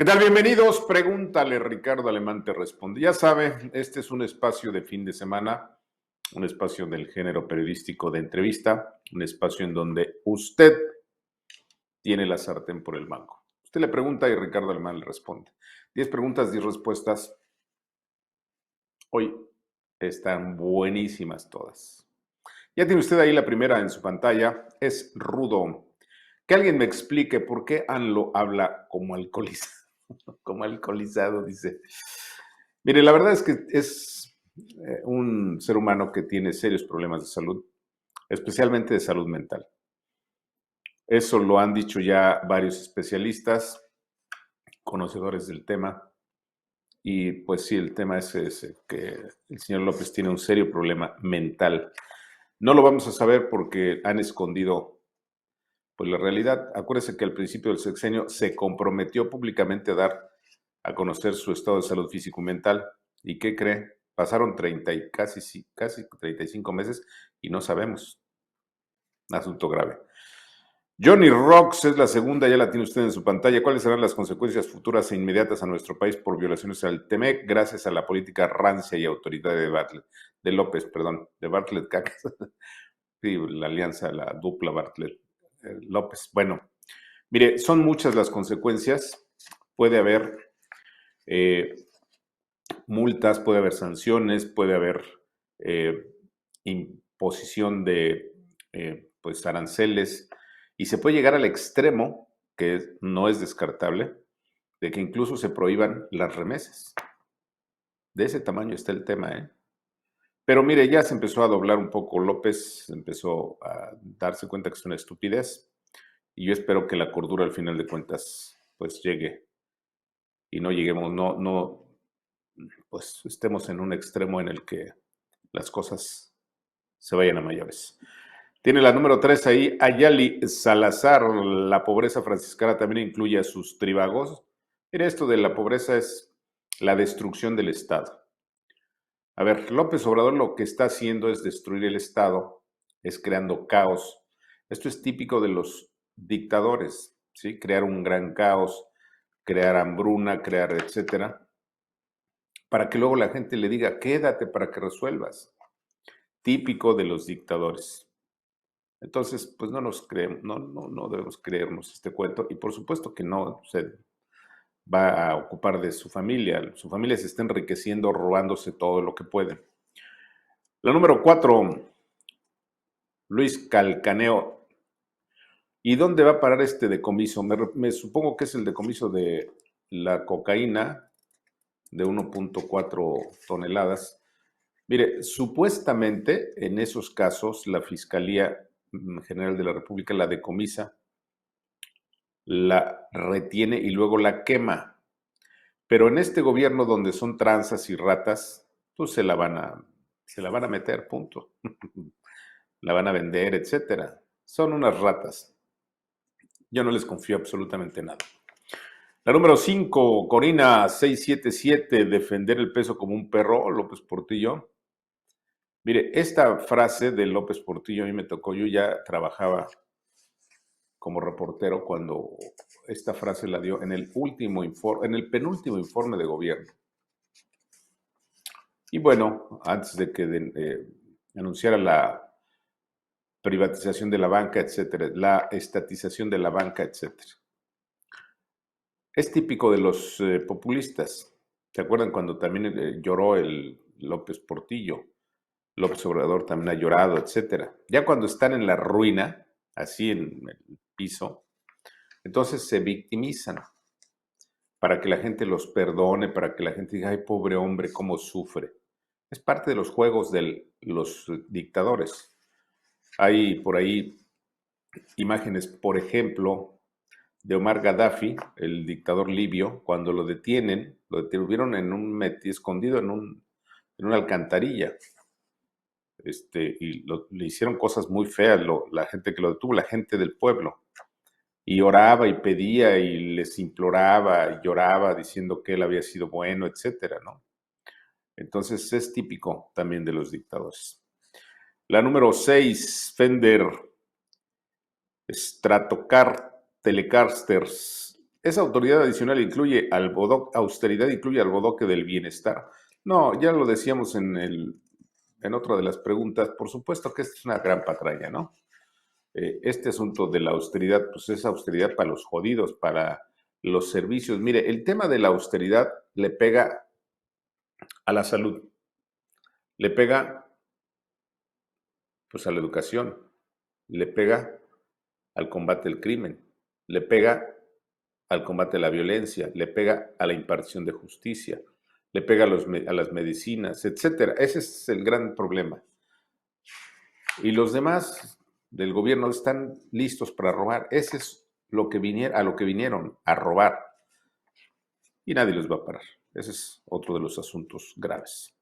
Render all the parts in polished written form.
¿Qué tal? Bienvenidos. Pregúntale, Ricardo Alemán te responde. Ya sabe, este es un espacio de fin de semana, un espacio del género periodístico de entrevista, un espacio en donde usted tiene la sartén por el mango. Usted le pregunta y Ricardo Alemán le responde. 10 preguntas, 10 respuestas. Hoy están buenísimas todas. Ya tiene usted ahí la primera en su pantalla. Es rudo. Que alguien me explique por qué ANLO habla como alcoholizado. Como alcoholizado, dice. Mire, la verdad es que es un ser humano que tiene serios problemas de salud, especialmente de salud mental. Eso lo han dicho ya varios especialistas, conocedores del tema, y pues sí, el tema es ese, que el señor López tiene un serio problema mental. No lo vamos a saber porque han escondido pues la realidad. Acuérdese que al principio del sexenio se comprometió públicamente a dar a conocer su estado de salud físico y mental. ¿Y qué cree? Pasaron 30 y casi 35 meses y no sabemos. Asunto grave. Johnny Rocks es la segunda, ya la tiene usted en su pantalla. ¿Cuáles serán las consecuencias futuras e inmediatas a nuestro país por violaciones al TEMEC gracias a la política rancia y autoritaria de Bartlett, de López, perdón, de Bartlett Cacas? Sí, la alianza, la dupla Bartlett López. Bueno, mire, son muchas las consecuencias. Puede haber eh, multas, puede haber sanciones, puede haber eh, imposición de pues aranceles y se puede llegar al extremo, que no es descartable, de que incluso se prohíban las remesas. De ese tamaño está el tema, ¿eh? Pero mire, ya se empezó a doblar un poco López, empezó a darse cuenta que es una estupidez y yo espero que la cordura al final de cuentas pues llegue y no lleguemos, no, pues estemos en un extremo en el que las cosas se vayan a mayores. Tiene la número 3 ahí, Ayali Salazar. La pobreza franciscana también incluye a sus tribagos. Mira, esto de la pobreza es la destrucción del Estado. A ver, López Obrador lo que está haciendo es destruir el Estado, es creando caos. Esto es típico de los dictadores, ¿sí? Crear un gran caos, crear hambruna, crear etcétera, para que luego la gente le diga, quédate para que resuelvas. Típico de los dictadores. Entonces, pues no nos creemos, no debemos creernos este cuento y por supuesto que no se va a ocupar de su familia se está enriqueciendo robándose todo lo que puede. La número 4, Luis Calcaneo. ¿Y dónde va a parar este decomiso? Me supongo que es el decomiso de la cocaína de 1.4 toneladas. Mire, supuestamente en esos casos la Fiscalía General de la República la decomisa, la retiene y luego la quema. Pero en este gobierno donde son tranzas y ratas, pues se la van a meter, punto. La van a vender, etcétera. Son unas ratas. Yo no les confío absolutamente nada. La número 5, Corina 677, defender el peso como un perro, López Portillo. Mire, esta frase de López Portillo a mí me tocó, yo ya trabajaba como reportero cuando esta frase la dio en el último informe, en el penúltimo informe de gobierno. Y bueno, antes de que anunciara la privatización de la banca, etcétera, la estatización de la banca, etcétera. Es típico de los populistas. ¿Se acuerdan cuando también lloró el López Portillo? López Obrador también ha llorado, etcétera. Ya cuando están en la ruina, así en el piso, entonces se victimizan para que la gente los perdone, para que la gente diga, ay, pobre hombre, cómo sufre. Es parte de los juegos de los dictadores. Hay por ahí imágenes, por ejemplo, de Omar Gaddafi, el dictador libio, cuando lo detuvieron en escondido en una alcantarilla. Le hicieron cosas muy feas, la gente que lo detuvo, la gente del pueblo. Y oraba y pedía y les imploraba y lloraba diciendo que él había sido bueno, etcétera, ¿no? Entonces es típico también de los dictadores. La número 6, Fender Stratocar Telecasters. esa autoridad adicional incluye al austeridad incluye al bodoque del bienestar. No, ya lo decíamos en otra de las preguntas, por supuesto que esta es una gran patraña, ¿no? Este asunto de la austeridad, pues es austeridad para los jodidos, para los servicios. Mire, el tema de la austeridad le pega a la salud, le pega pues a la educación, le pega al combate al crimen, le pega al combate a la violencia, le pega a la impartición de justicia, le pega a las medicinas, etcétera. Ese es el gran problema. Y los demás del gobierno están listos para robar. Ese es a lo que vinieron, a robar. Y nadie los va a parar. Ese es otro de los asuntos graves.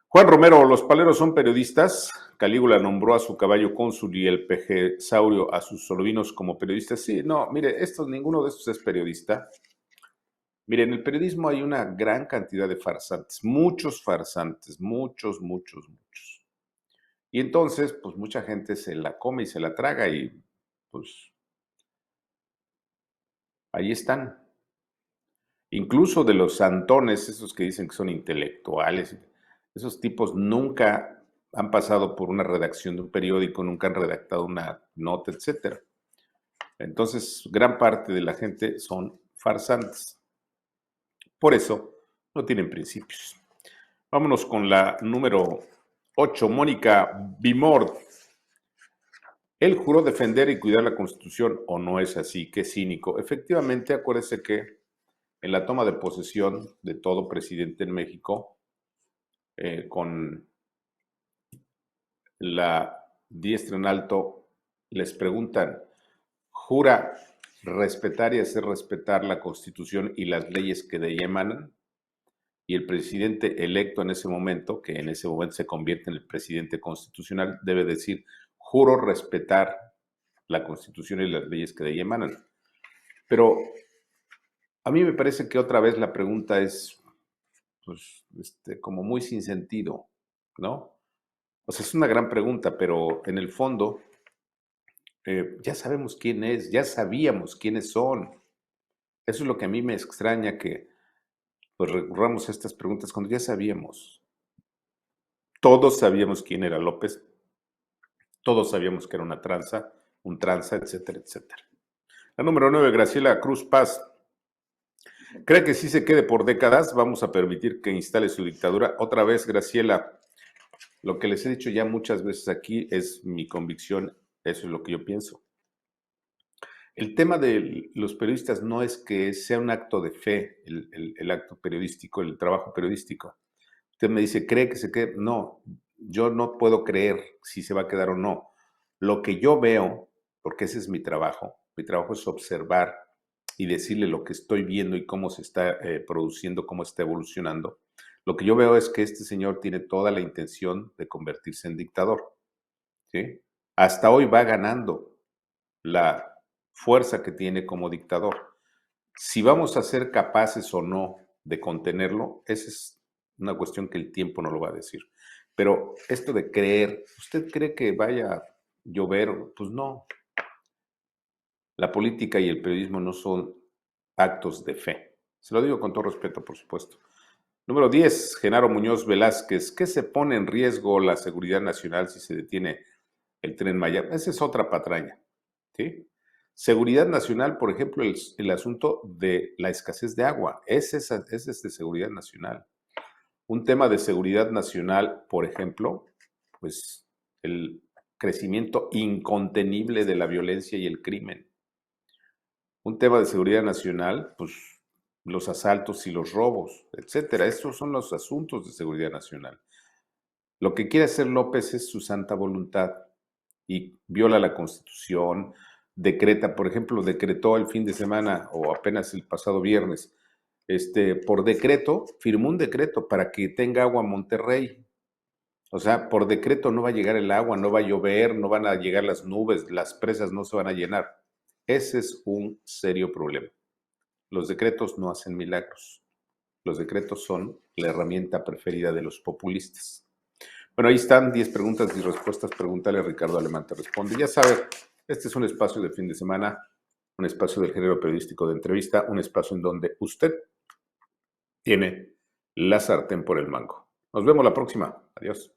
Juan Romero, los paleros son periodistas. Calígula nombró a su caballo cónsul y el pejesaurio a sus sobrinos como periodistas. Sí, no, mire, ninguno de estos es periodista. Mire, en el periodismo hay una gran cantidad de farsantes, muchos, muchos. Y entonces, pues mucha gente se la come y se la traga y pues ahí están. Incluso de los santones, esos que dicen que son intelectuales, esos tipos nunca han pasado por una redacción de un periódico, nunca han redactado una nota, etcétera. Entonces, gran parte de la gente son farsantes. Por eso, no tienen principios. Vámonos con la número 8, Mónica Bimord. Él juró defender y cuidar la Constitución, ¿o no es así? Qué cínico. Efectivamente, acuérdese que en la toma de posesión de todo presidente en México, con la diestra en alto, les preguntan, ¿jura respetar y hacer respetar la Constitución y las leyes que de ella emanan? Y el presidente electo en ese momento, que en ese momento se convierte en el presidente constitucional, debe decir, juro respetar la Constitución y las leyes que de ella emanan. Pero a mí me parece que otra vez la pregunta es, pues, como muy sin sentido, ¿no? O sea, es una gran pregunta, pero en el fondo ya sabemos quién es, ya sabíamos quiénes son. Eso es lo que a mí me extraña que pues recurramos a estas preguntas cuando ya sabíamos. Todos sabíamos quién era López, todos sabíamos que era una tranza, un tranza, etcétera, etcétera. La número 9, Graciela Cruz Paz. ¿Cree que si se quede por décadas vamos a permitir que instale su dictadura? Otra vez, Graciela, lo que les he dicho ya muchas veces aquí es mi convicción, eso es lo que yo pienso. El tema de los periodistas no es que sea un acto de fe, el acto periodístico, el trabajo periodístico. Usted me dice, ¿cree que se quede? No, yo no puedo creer si se va a quedar o no. Lo que yo veo, porque ese es mi trabajo es observar y decirle lo que estoy viendo y cómo se está produciendo, cómo está evolucionando. Lo que yo veo es que este señor tiene toda la intención de convertirse en dictador. ¿Sí? Hasta hoy va ganando la fuerza que tiene como dictador. Si vamos a ser capaces o no de contenerlo, esa es una cuestión que el tiempo no lo va a decir. Pero esto de creer, ¿usted cree que vaya a llover? Pues no. La política y el periodismo no son actos de fe. Se lo digo con todo respeto, por supuesto. Número 10, Genaro Muñoz Velázquez. ¿Qué se pone en riesgo la seguridad nacional si se detiene el Tren Maya? Esa es otra patraña. ¿Sí? Seguridad nacional, por ejemplo, el asunto de la escasez de agua. Ese es de seguridad nacional. Un tema de seguridad nacional, por ejemplo, pues el crecimiento incontenible de la violencia y el crimen. Un tema de seguridad nacional, pues los asaltos y los robos, etcétera. Estos son los asuntos de seguridad nacional. Lo que quiere hacer López es su santa voluntad y viola la Constitución, decreta, por ejemplo, decretó el fin de semana o apenas el pasado viernes, por decreto, firmó un decreto para que tenga agua Monterrey. O sea, por decreto no va a llegar el agua, no va a llover, no van a llegar las nubes, las presas no se van a llenar. Ese es un serio problema. Los decretos no hacen milagros. Los decretos son la herramienta preferida de los populistas. Bueno, ahí están 10 preguntas y respuestas. Pregúntale a Ricardo Alemán, te responde. Ya sabe, este es un espacio de fin de semana un espacio del género periodístico de entrevista, un espacio en donde usted tiene la sartén por el mango. Nos vemos la próxima. Adiós.